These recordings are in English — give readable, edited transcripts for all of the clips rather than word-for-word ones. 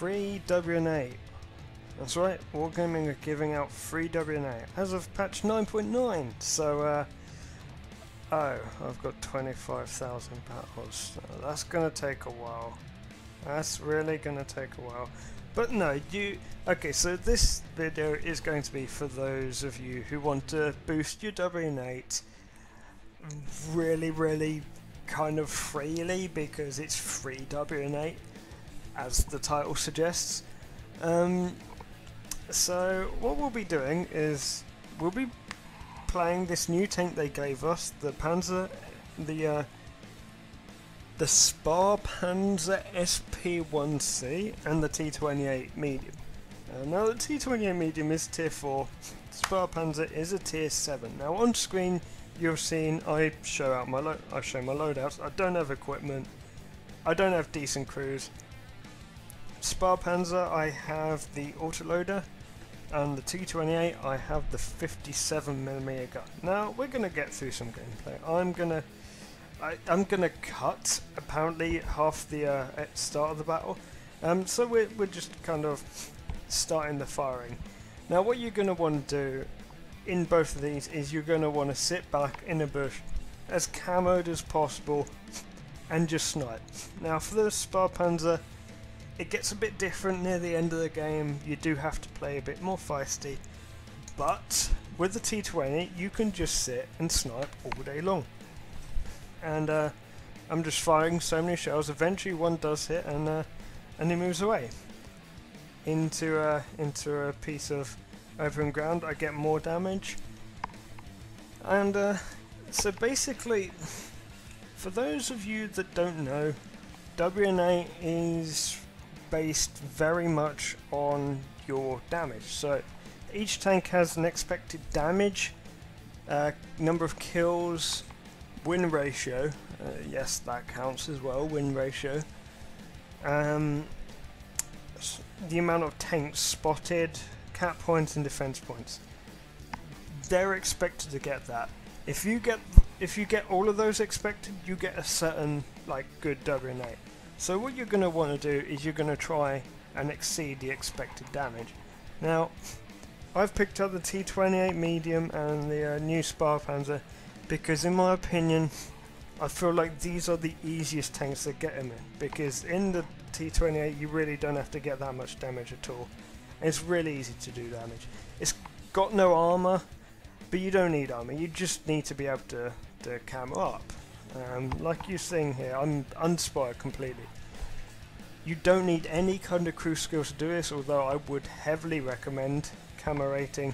free WN8. That's right, Wargaming are giving out free WN8 as of patch 9.9. So, oh, I've got 25,000 battles. That's gonna take a while. That's really gonna take a while. But no, okay, so this video is going to be for those of you who want to boost your WN8 really kind of freely, because it's free WN8, as the title suggests. So what we'll be doing is we'll be playing this new tank they gave us, the Panzer, the Spar Panzer SP1C and the T28 medium. Now the T28 medium is tier 4, Spar Panzer is a tier 7. Now on screen you've seen I show my loadouts. I don't have equipment, I don't have decent crews. Spar Panzer I have the autoloader, and the T28 I have the 57mm gun. Now we're gonna get through some gameplay. I'm gonna cut apparently half the start of the battle, so we're just kind of starting the firing. Now what you're gonna want to do in both of these is you're gonna want to sit back in a bush as camoed as possible and just snipe. Now for the Spar Panzer, it gets a bit different near the end of the game. You do have to play a bit more feisty, but with the T20 you can just sit and snipe all day long. And I'm just firing so many shells. Eventually one does hit, and he moves away into a piece of open ground. I get more damage, and so basically, for those of you that don't know, WN8 is based very much on your damage. So each tank has an expected damage, number of kills, win ratio, yes that counts as well, win ratio, the amount of tanks spotted, cap points and defense points. They're expected to get that. If you get all of those expected, you get a certain good WN8. So what you're going to want to do is you're going to try and exceed the expected damage. Now I've picked up the T28 medium and the new Spar Panzer because in my opinion I feel like these are the easiest tanks to get them in, because in the T28 you really don't have to get that much damage at all. It's really easy to do damage. It's got no armor, but you don't need armor, you just need to be able to camo up. Like you're seeing here, I'm unspired completely. You don't need any kind of crew skills to do this, although I would heavily recommend camo rating.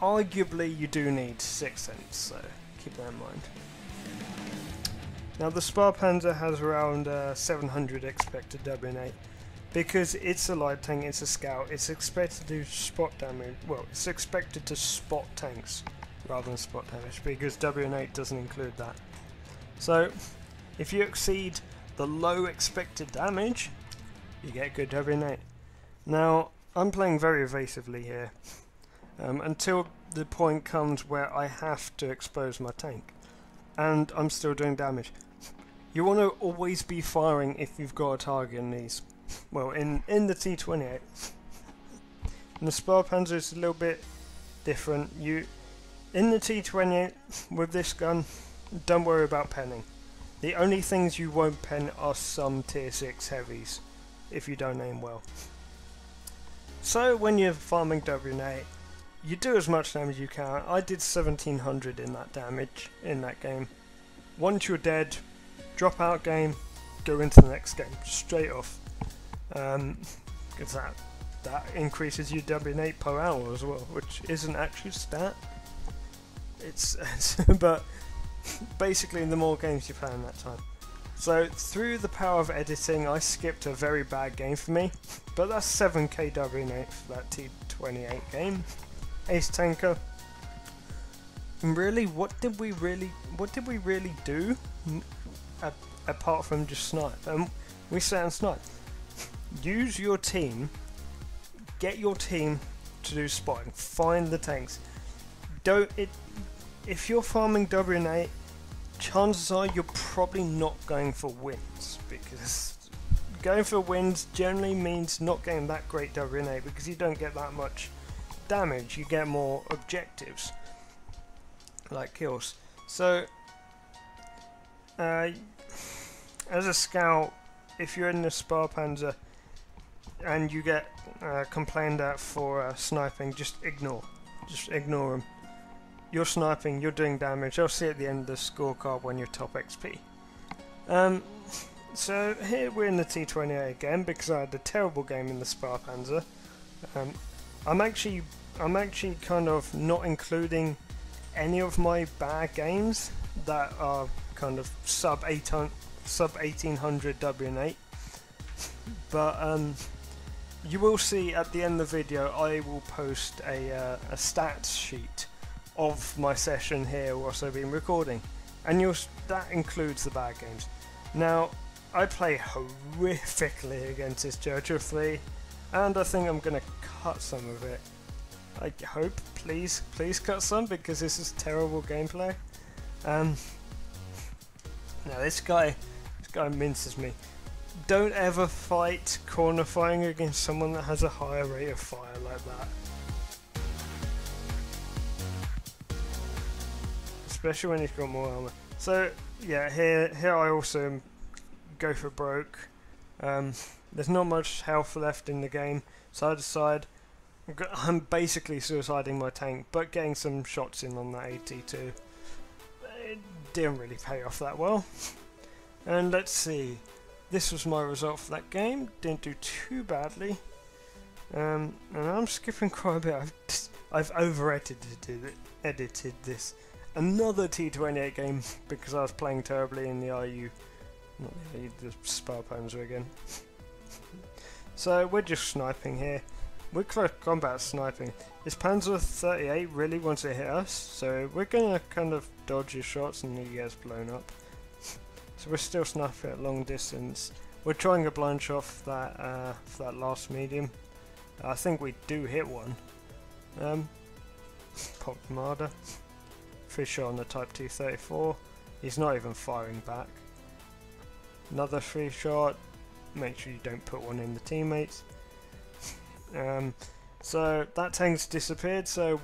Arguably you do need 6th sense, so keep that in mind. Now the Spar Panzer has around 700 expected WN8. Because it's a light tank, it's a scout, it's expected to do spot damage. Well, it's expected to spot tanks rather than spot damage, because WN8 doesn't include that. So if you exceed the low expected damage, you get good WN8. Now I'm playing very evasively here, until the point comes where I have to expose my tank, and I'm still doing damage. You want to always be firing if you've got a target in these. Well, in the T28. In the Spar Panzer it's a little bit different. In the T28 with this gun, don't worry about penning. The only things you won't pen are some tier 6 heavies if you don't aim well. So when you're farming WN8, you do as much damage as you can. I did 1700 in that damage in that game. Once you're dead, drop out game, go into the next game straight off. Because that increases your WN8 per hour as well, which isn't actually a stat. It's but basically the more games you play in that time. So through the power of editing, I skipped a very bad game for me, but that's 7k WN8 for that T28 game. Ace tanker. And really, what did we really do apart from just snipe? We sat and snipe. Use your team. Get your team to do spotting. Find the tanks. If you're farming WN8, chances are you're probably not going for wins, because going for wins generally means not getting that great WN8 because you don't get that much damage, you get more objectives, like kills. So, as a scout, if you're in the Sparpanzer and you get complained at for sniping, just ignore them. You're sniping, you're doing damage, I'll see at the end of the scorecard when you're top XP. So here we're in the T28 again because I had a terrible game in the Sparpanzer. I'm actually kind of not including any of my bad games that are kind of sub 1800 WN8, but you will see at the end of the video I will post a stats sheet of my session here whilst I've been recording, and that includes the bad games. Now I play horrifically against this Churchill 3, and I think I'm going to cut some of it. I hope, please cut some, because this is terrible gameplay. Now this guy minces me. Don't ever fight corner firing against someone that has a higher rate of fire like that. Especially when he's got more armor. So yeah, here I also go for broke. There's not much health left in the game, so I decide I'm basically suiciding my tank, but getting some shots in on that AT2. It didn't really pay off that well. And let's see, this was my result for that game. Didn't do too badly. And I'm skipping quite a bit. I've edited this. Another T28 game because I was playing terribly in the RU, not the Sparpanzer again. So we're just sniping here. We're close combat sniping. This Panzer 38 really wants to hit us, so we're gonna kind of dodge his shots and he gets blown up. So we're still sniping at long distance. We're trying a blind shot for that last medium. I think we do hit one. Pop the Marder. Free shot on the Type 234. He's not even firing back. Another free shot. Make sure you don't put one in the teammates. So that tank's disappeared, so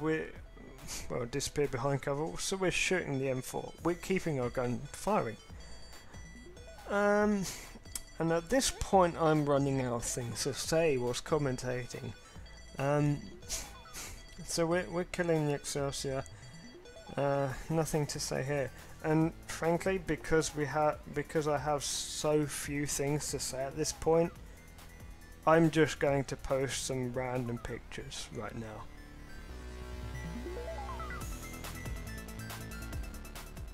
disappeared behind cover, so we're shooting the M4. We're keeping our gun firing. And at this point I'm running out of things to say whilst commentating. So we're killing the Excelsior. Nothing to say here. And frankly, because I have so few things to say at this point, I'm just going to post some random pictures right now.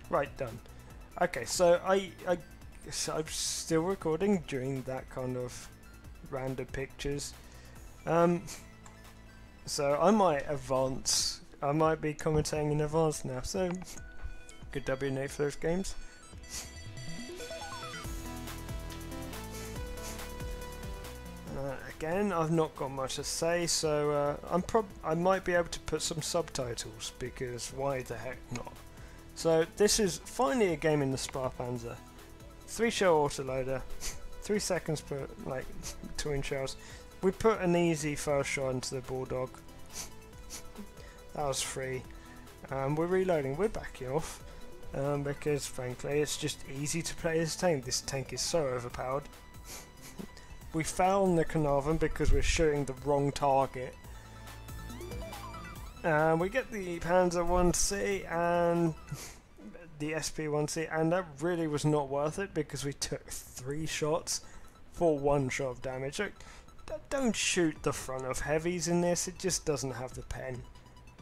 Right, done. Okay, so I'm still recording during that kind of random pictures. So I might advance. I might be commentating in advance now. So good WN8 for those games. Again, I've not got much to say, so I might be able to put some subtitles, because why the heck not? So this is finally a game in the Sparpanzer. 3-shell autoloader, 3 seconds per between shells. We put an easy first shot into the Bulldog. That was free. We're reloading. We're backing off because frankly it's just easy to play this tank. This tank is so overpowered. We fell on the Carnarvon because we're shooting the wrong target. We get the Panzer 1C and the SP-1C, and that really was not worth it because we took 3 shots for 1 shot of damage. So, don't shoot the front of heavies in this, it just doesn't have the pen.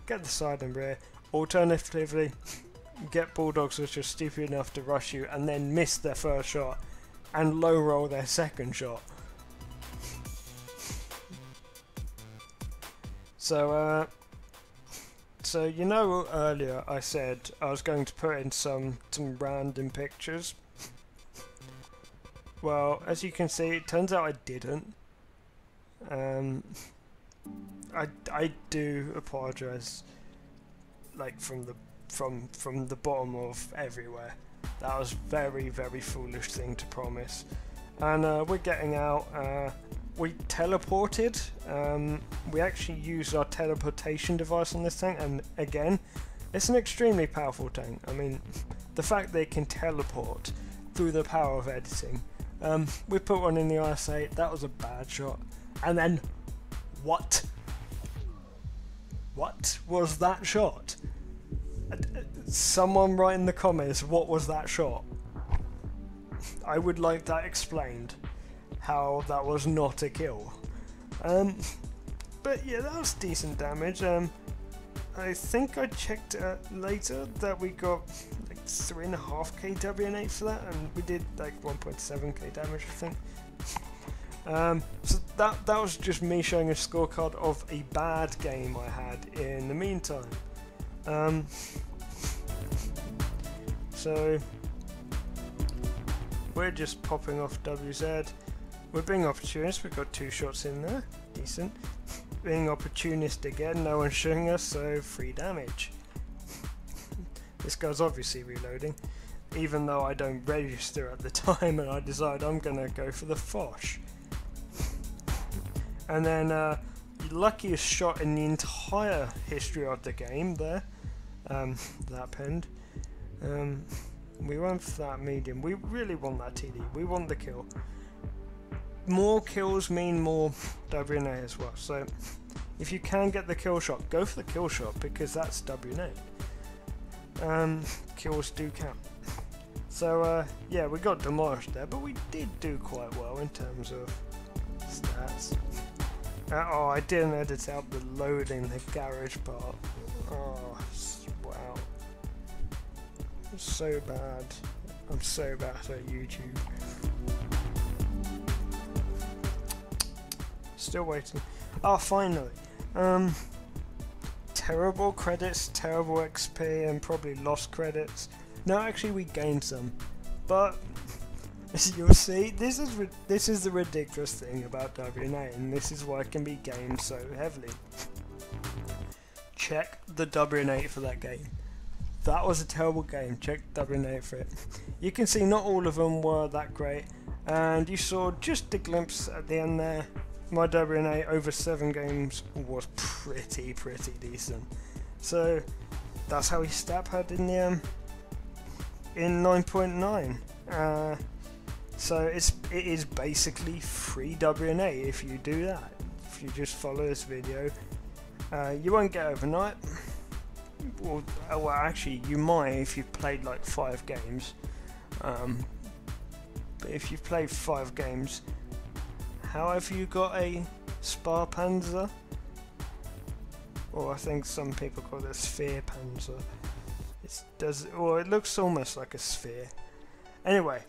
Get the side and rear. Alternatively, get Bulldogs which are stupid enough to rush you and then miss their first shot and low roll their second shot. So you know earlier I said I was going to put in some random pictures. Well, as you can see, it turns out I didn't. I do apologise, from the bottom of everywhere. That was very foolish thing to promise. and we're getting out. We teleported. We actually used our teleportation device on this tank, and again, it's an extremely powerful tank. I mean, the fact they can teleport through the power of editing. We put one in the RS8. That was a bad shot. And then, what? What was that shot? Someone write in the comments, what was that shot? I would like that explained, how that was not a kill. But yeah, that was decent damage. I think I checked later that we got like 3.5k WN8 for that, and we did like 1.7k damage, I think. So that was just me showing a scorecard of a bad game I had in the meantime. So we're just popping off WZ. We're being opportunist. We've got 2 shots in there, decent. Being opportunist again, no one's shooting us, so 3 damage. This guy's obviously reloading, even though I don't register at the time, and I decide I'm gonna go for the Foch. And then luckiest shot in the entire history of the game there, that penned. We went for that medium. We really want that TD. We want the kill. More kills mean more WN8 as well. So if you can get the kill shot, go for the kill shot, because that's WN8. Kills do count. So yeah, we got demolished there, but we did do quite well in terms of stats. Oh, I didn't edit out the loading, the garage part. Oh, wow. So bad. I'm so bad at YouTube. Still waiting. Oh, finally. Terrible credits, terrible XP, and probably lost credits. No, actually we gained some. But as you'll see, this is the ridiculous thing about WN8, and this is why it can be gamed so heavily. Check the WN8 for that game. That was a terrible game. Check WN8 for it. You can see not all of them were that great, and you saw just a glimpse at the end there. My WN8 over 7 games was pretty decent. So that's how he stat pad in the in 9.9. So it is basically free WN8 if you do that. If you just follow this video, you won't get overnight. Well, actually, you might if you've played like 5 games. But if you've played 5 games, how have you got a Spar Panzer? Or I think some people call it a Sphere Panzer. It looks almost like a sphere. Anyway,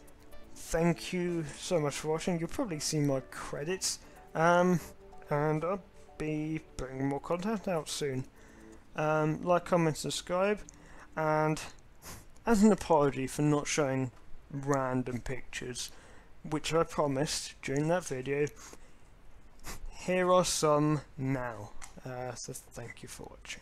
thank you so much for watching. You'll probably see my credits, and I'll be bringing more content out soon. Like, comment, subscribe, and as an apology for not showing random pictures, which I promised during that video, here are some now. So thank you for watching.